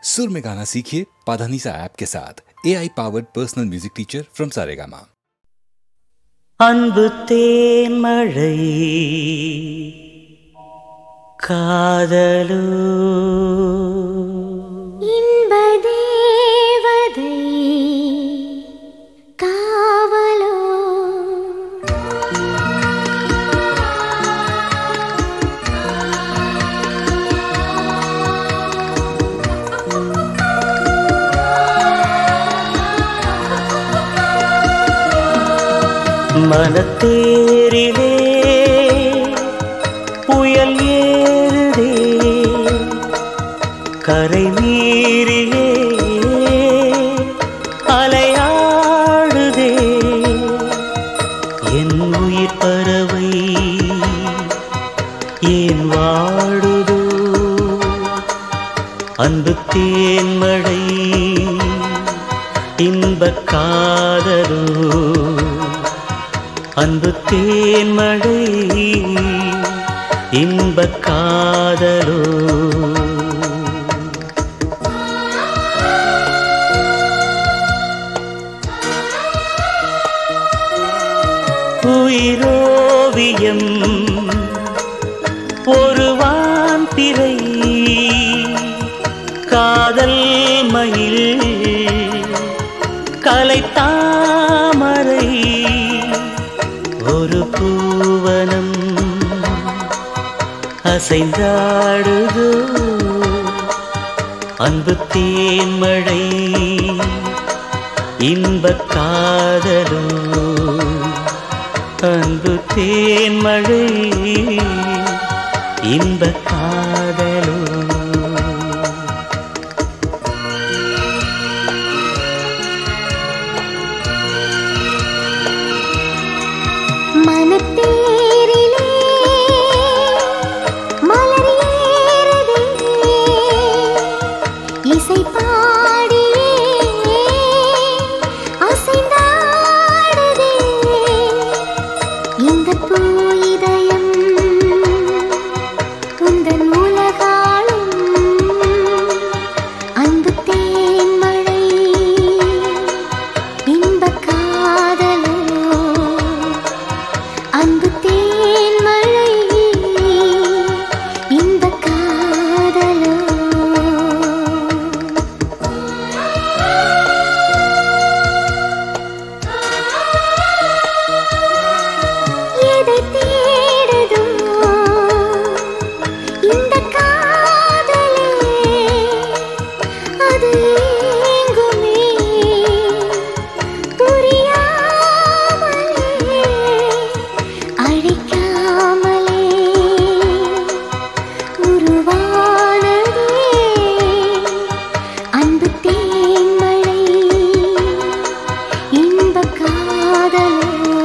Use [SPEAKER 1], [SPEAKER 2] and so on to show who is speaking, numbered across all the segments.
[SPEAKER 1] सुर में गाना सीखिए पाधानीसा ऐप के साथ। AI powered personal music teacher from Saregama.
[SPEAKER 2] அன்பு தேன்மழை காதலோ
[SPEAKER 3] இன்ப தேவதை காவலோ
[SPEAKER 2] மனத்தேரிலே புயல் ஏறுதே கரை மீறியே அலையாடுதே என் உயிர் பறவை ஏன் வாடுதோ அன்பு தேன்மழை இன்பக் காதலோ அன்பு தேன்மழை இன்பக் காதலோ உயிரோவியம் ஒரு வான்பிறை காதல் மயில் கலைத்தாமரை ஒரு பூவனம் அசைந்தாடுதோ அன்பு தேன்மழை இன்பக் காதலோ அன்பு தேன்மழை இன்பக் காதலோ
[SPEAKER 3] மனத்தேரிலே மலர் ஏறுதே இசை பாடியே அசைந்தாடுதே இந்த பூ இதயம் உந்தன் உலகாளும் அன்பு தேன்மழை இன்பக் காதலோ அன்பு தேன்மழை இன்பக் காதலோ எதை தேடுதோ இந்த காதலே அது எங்குமே புரியாமலே அழைக்காமலே உருவானதே அன்பு தேன்மழை இன்பக் காதலோ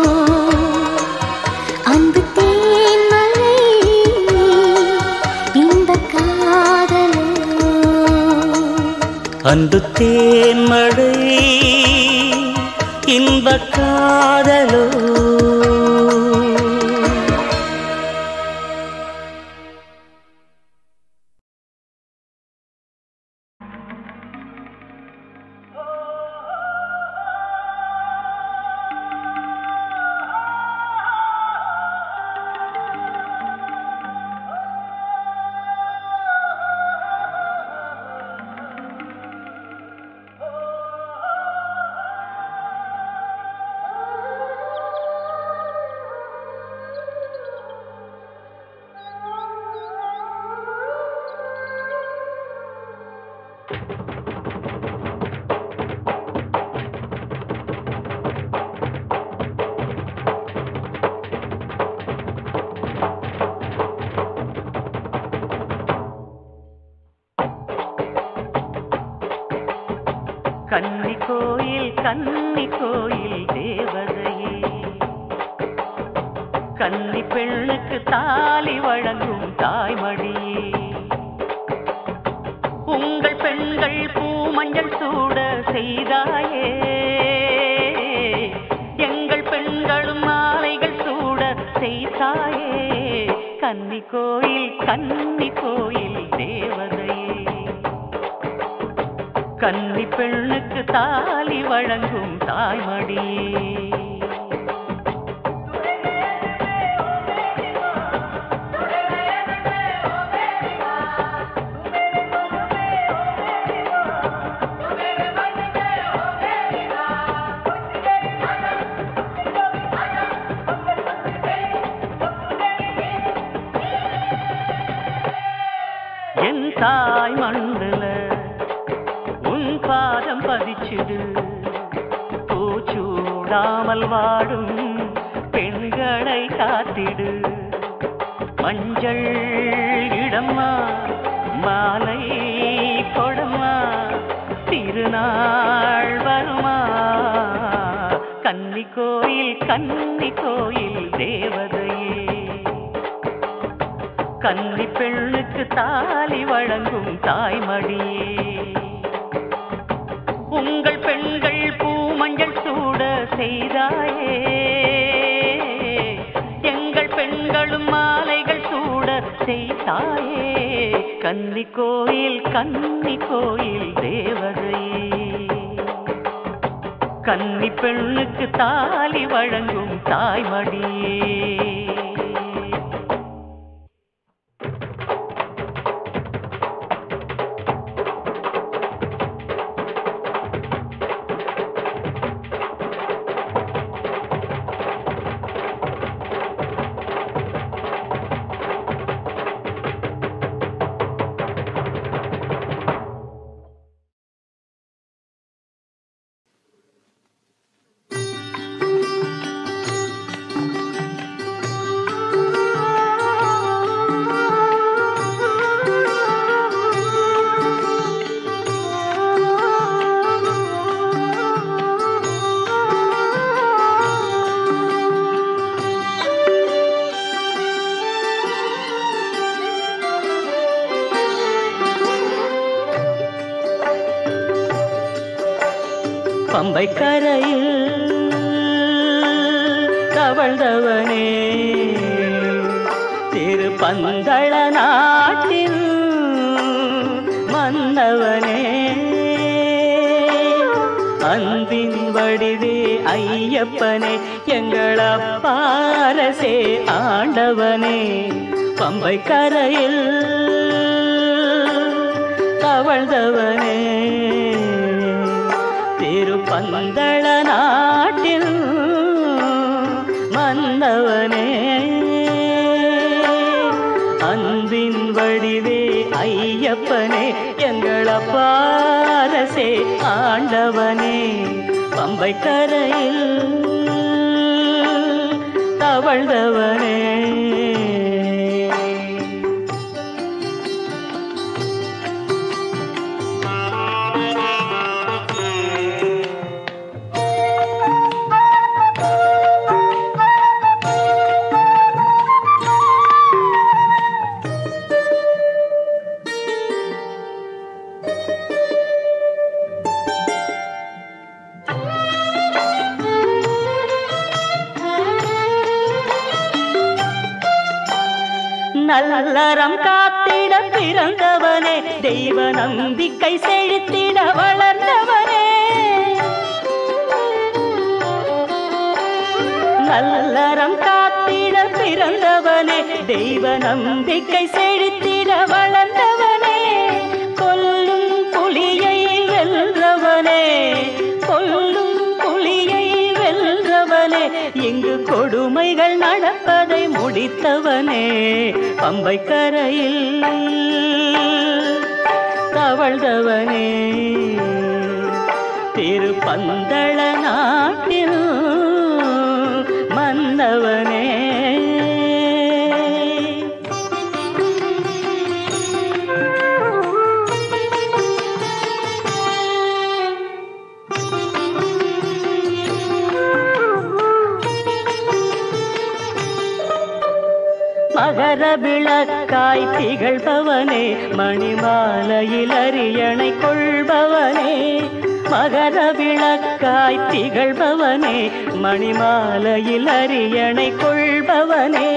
[SPEAKER 3] அன்பு தேன்மழை இன்பக் காதலோ
[SPEAKER 2] அன்பு தேன்மழை இன்பக் காதலோ கன்னி கோயில் தேவதையே கன்னி பெண்ணுக்கு தாலி வழங்கும் தாய்மடியே உங்கள் பெண்கள் பூமஞ்சள் சூட செய்தாயே எங்கள் பெண்களும் மாலைகள் சூட செய்தாயே கன்னி கோயில் தேவதையே கன்னி பெண்ணுக்கு தாலி வழங்கும் தாய்மடியே. என் தாய் மண்ணுல உன் பாதம் பதிச்சுடு, பூச்சூடாமல் வாடும் பெண்களை காத்திடு. மஞ்சள் இடம்மா மாலை கொடம்மா, திருநாள் வருமா. கன்னி கோயில் தேவதையே, கன்னி பெண்ணுக்கு தாலி வழங்கும் தாய்மடியே. உங்கள் பெண்கள் பூமஞ்சள் சூட செய்தாயே, எங்கள் பெண்களும் மாலைகள் சூட செய்தாயே. கன்னி கோயில் தேவதையே, கன்னி பெண்ணுக்கு தாலி வழங்கும் தாய்மடியே. பம்பை கரையில் தவழ்ந்தவனே, திருப்பந்தள நாட்டில் மன்னவனே. அன்பின் வடிவே ஐயப்பனே, எங்கள் அப்பாரசே ஆண்டவனே. பம்பை கரையில் தவழ்ந்தவனே, திருப்பந்தள நாட்டில் மன்னவனே. அன்பின் வடிவே ஐயப்பனே, எங்கள் அப்பாரசே ஆண்டவனே. பம்பை கரையில் தவழ்ந்தவனே. நல்லறம் காத்திட பிறந்தவனே, தெய்வ நம்பிக்கை செழித்திட வளர்ந்தவனே. நல்லறம் காத்திட பிறந்தவனே, தெய்வ நம்பிக்கை செழித்திட வளர்ந்தவனே. கொல்லும் புலியை வென்றவனே, கொல்லும் புலியை வென்றவனே. இங்கு கொடுமைகள் நடப்பதை முடித்தவனே. பம்பை கரையில் தவழ்ந்தவனே, திருப்பந்தள நாட்டில் மன்னவனே. மகர விளக்காய் திகழ்பவனே, மணிமாலையில் அரியணை கொள்பவனே. மகர விளக்காய் திகழ்பவனே, மணிமாலையில் அரியணை கொள்பவனே.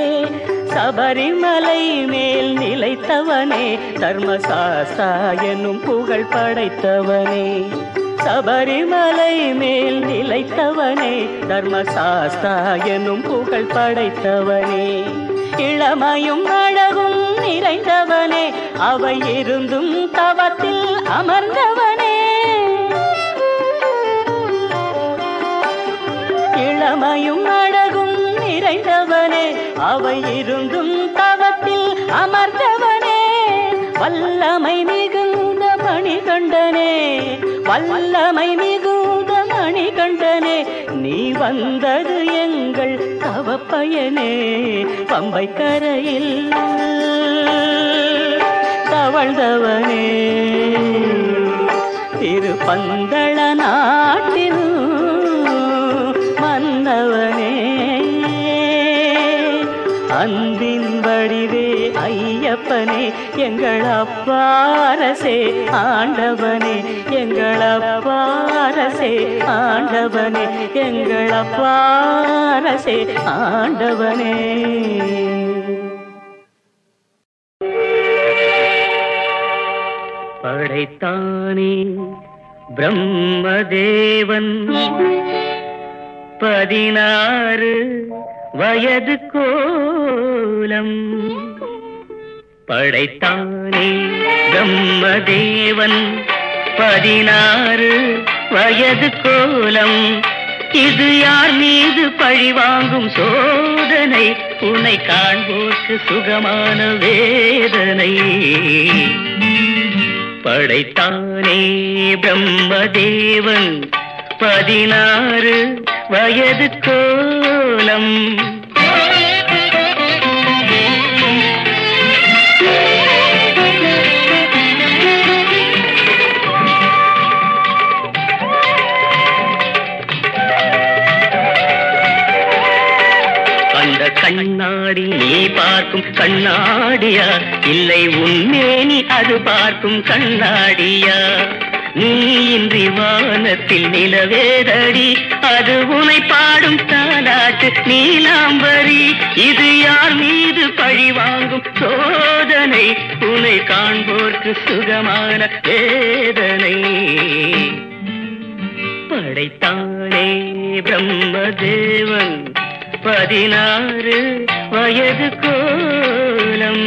[SPEAKER 2] சபரிமலை மேல் நிலைத்தவனே தர்மசாஸ்தா என்னும் புகழ் படைத்தவனே. சபரிமலை மேல் நிலைத்தவனே தர்மசாஸ்தா என்னும் புகழ் படைத்தவனே. இளமையும் அழகும் நிறைந்தவனே அவை இருந்தும் தவத்தில் அமர்ந்தவனே. இளமையும் அழகும் நிறைந்தவனே அவை இருந்தும் தவத்தில் அமர்ந்தவனே. வல்லமை மிகுந்த மணிகண்டனே வல்லமை மிகுந்த மணிகண்டனே நீ வந்தது எங்கள் தவப்பயனே. பம்பை கரையில் தவழ்ந்தவனே திருப்பந்தள நாட்டின் மன்னவனே. அன்பின் வடிவே ஐயப்பனே எங்கள் அப்பாரசே ஆண்டவனே. எங்கள் அப்பாரசே ஆண்டவனே. எங்கள் அப்பாரசே ஆண்டவனே. படைத்தானே பிரம்மதேவன் 16 வயது கோலம். படைத்தானே பிரம்மதேவன் 16 வயது கோலம். இது யார் மீது பழிவாங்கும் சோதனை உன்னை காண்போர்க்கு சுகமான வேதனை. படைத்தானே பிரம்மதேவன் 16 வயது கோலம். அந்த கண்ணாடி நீ பார்க்கும் கண்ணாடியா இல்லை உன்மேனி அது பார்க்கும் கண்ணாடியா? நீ இன்றி வானத்தில் நிலவேதடி அது உனை பாடும் தாலாட்டு நீலாம்பரி. இது யார் மீது பழி வாங்கும் சோதனை உனை காண்போர்க்கு சுகமான வேதனை. படைத்தானே பிரம்மதேவன் 16 வயது கோலம்.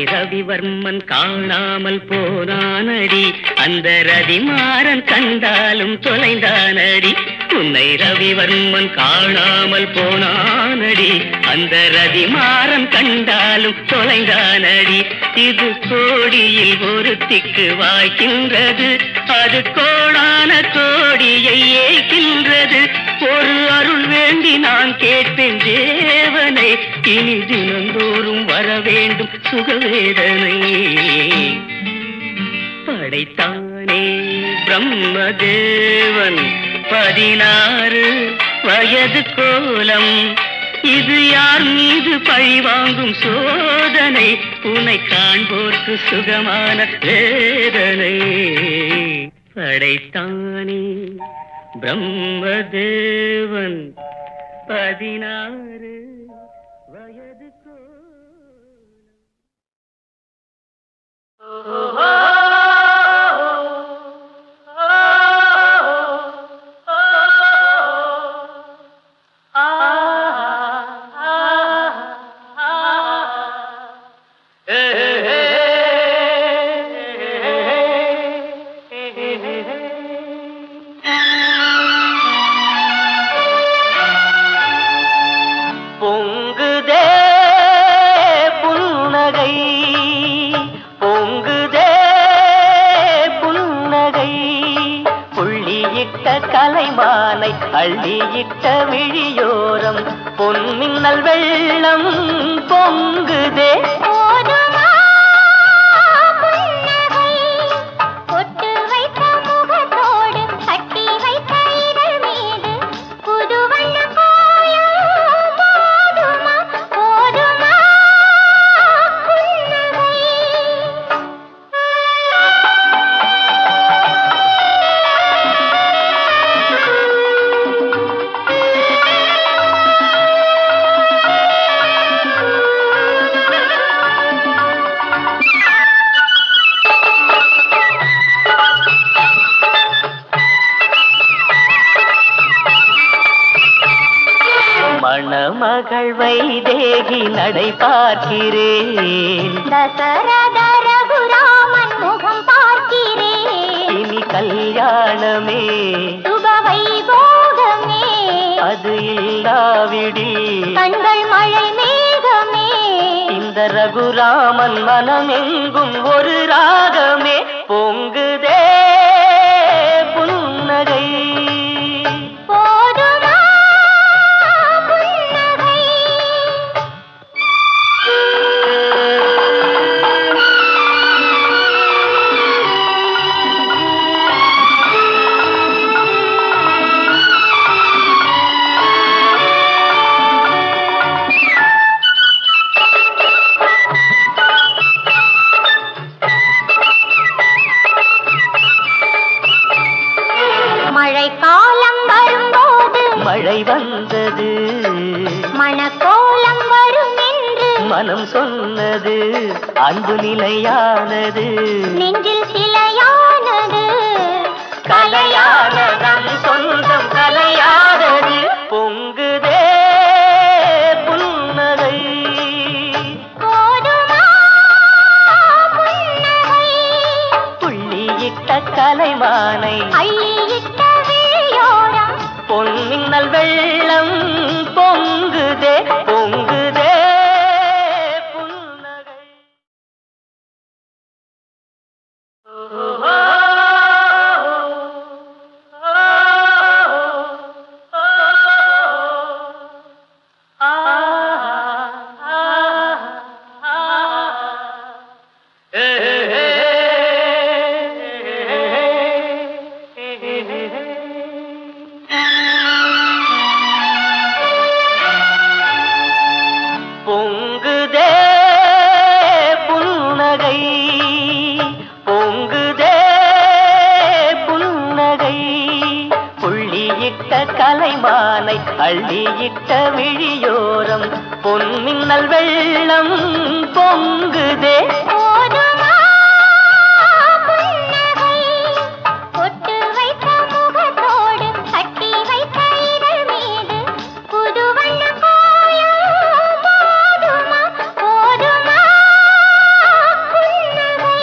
[SPEAKER 2] ரவிவர்மன் காணாமல் போனானடி அந்த ரதிமாறன் கண்டாலும் தொலைந்தானடி. உன்னை ரவிவர்மன் காணாமல் போனானடி அந்த ரதிமாறன் கண்டாலும் தொலைந்தானடி. இது கோடியில் ஒருத்திக்கு வாய்க்கின்றது அது கோடான கோடியை ஏய்க்கின்றது. ஒரு அருள் வேண்டி நான் கேட்பேன் தேவனை இனி தினந்தோறும் வர வேண்டும் சுகவேதனை. படைத்தானே பிரம்மதேவன் 16 வயது கோலம். இது யார் மீது பழி வாங்கும் சோதனை உன்னை காண்போர்க்கு சுகமான வேதனை. படைத்தானே பிரம்மதேவன் 16 வயது கலைமானை அள்ளியிட்ட விழியோரம் பொன்மின்னல் வெள்ளம் பொங்குதே.
[SPEAKER 3] பொட்டு வைத்த முகத்தோடு கட்டி வைத்த இதழ்
[SPEAKER 2] நடை பார்க்கிறேன்.
[SPEAKER 3] தசரத ரகுராமன் முகம் பார்க்கிறேன்.
[SPEAKER 2] இனி கல்யாணமே
[SPEAKER 3] சுப வைபோகமே
[SPEAKER 2] அது இல்லாவிடில்
[SPEAKER 3] கண்கள் மழை மேகமே.
[SPEAKER 2] இந்த ரகுராமன் மனமெங்கும் ஒரு ராகமே பொங்குதே புன்னகை.
[SPEAKER 3] போதுமா புன்னகை? மழைக்காலம் வரும்போது
[SPEAKER 2] மழை வந்தது
[SPEAKER 3] மணக்கோலம் வரும் என்று
[SPEAKER 2] மனம் சொன்னது. அன்பு நிலையானது
[SPEAKER 3] நெஞ்சில் சிலையானது.
[SPEAKER 2] கலையானதம் சொந்தம் கலையானது பொங்குதே புன்னகை.
[SPEAKER 3] போதுமா புன்னகை?
[SPEAKER 2] புள்ளியிட்ட கலைமானை
[SPEAKER 3] அள்ளியிட்ட விழியோரம்
[SPEAKER 2] பொன்மின்னல் வெள்ளம் பொங்குதே பொங்குதே புன்னகை. பொங்குதே புன்னகை பொங்குதே புன்னகை. புள்ளியிட்ட கலைமானை அள்ளியிட்ட விழியோரம் பொன்மின்னல் வெள்ளம் பொங்குதே.
[SPEAKER 3] போதுமா புன்னகை? பொட்டு வைத்த முகத்தோடு கட்டி வைத்த இதழ் மீது புது வண்ண கோலம் போதுமா? போதுமா புன்னகை?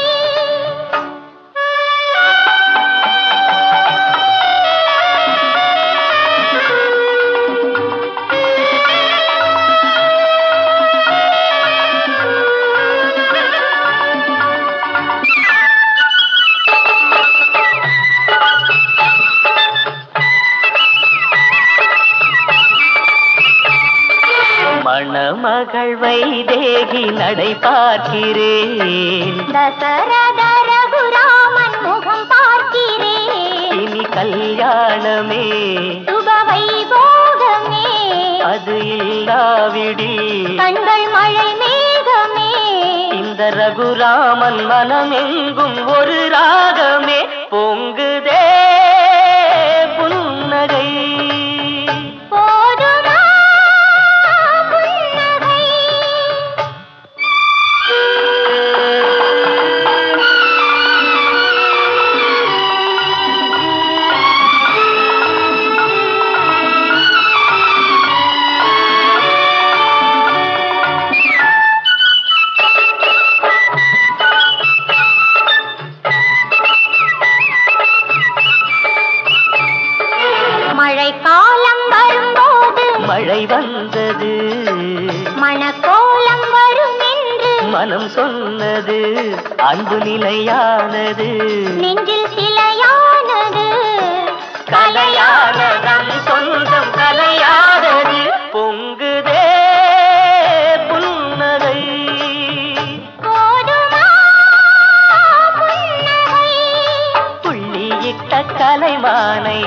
[SPEAKER 2] மணமகள் வைதேகி நடை பார்க்கிறேன்.
[SPEAKER 3] தசரத ரகுராமன் முகம் பார்க்கிறேன்.
[SPEAKER 2] இனி கல்யாணமே
[SPEAKER 3] சுப வைபோகமே
[SPEAKER 2] அது இல்லாவிடில்
[SPEAKER 3] கண்கள் மழை மேகமே.
[SPEAKER 2] இந்த ரகுராமன் மனமெங்கும் ஒரு ராகமே பொங்குதே புன்னகை.
[SPEAKER 3] போதுமா புன்னகை? மழைக்காலம் வரும்போது
[SPEAKER 2] மழை வந்தது
[SPEAKER 3] மணக்கோலம் வரும் என்று
[SPEAKER 2] மனம் சொன்னது. அன்பு நிலையானது
[SPEAKER 3] நெஞ்சில் சிலையானது.
[SPEAKER 2] கலையானதம் சொந்தம் கலையானது பொங்குதே புன்னகை.
[SPEAKER 3] போதுமா புன்னகை?
[SPEAKER 2] புள்ளியிட்ட கலைமானை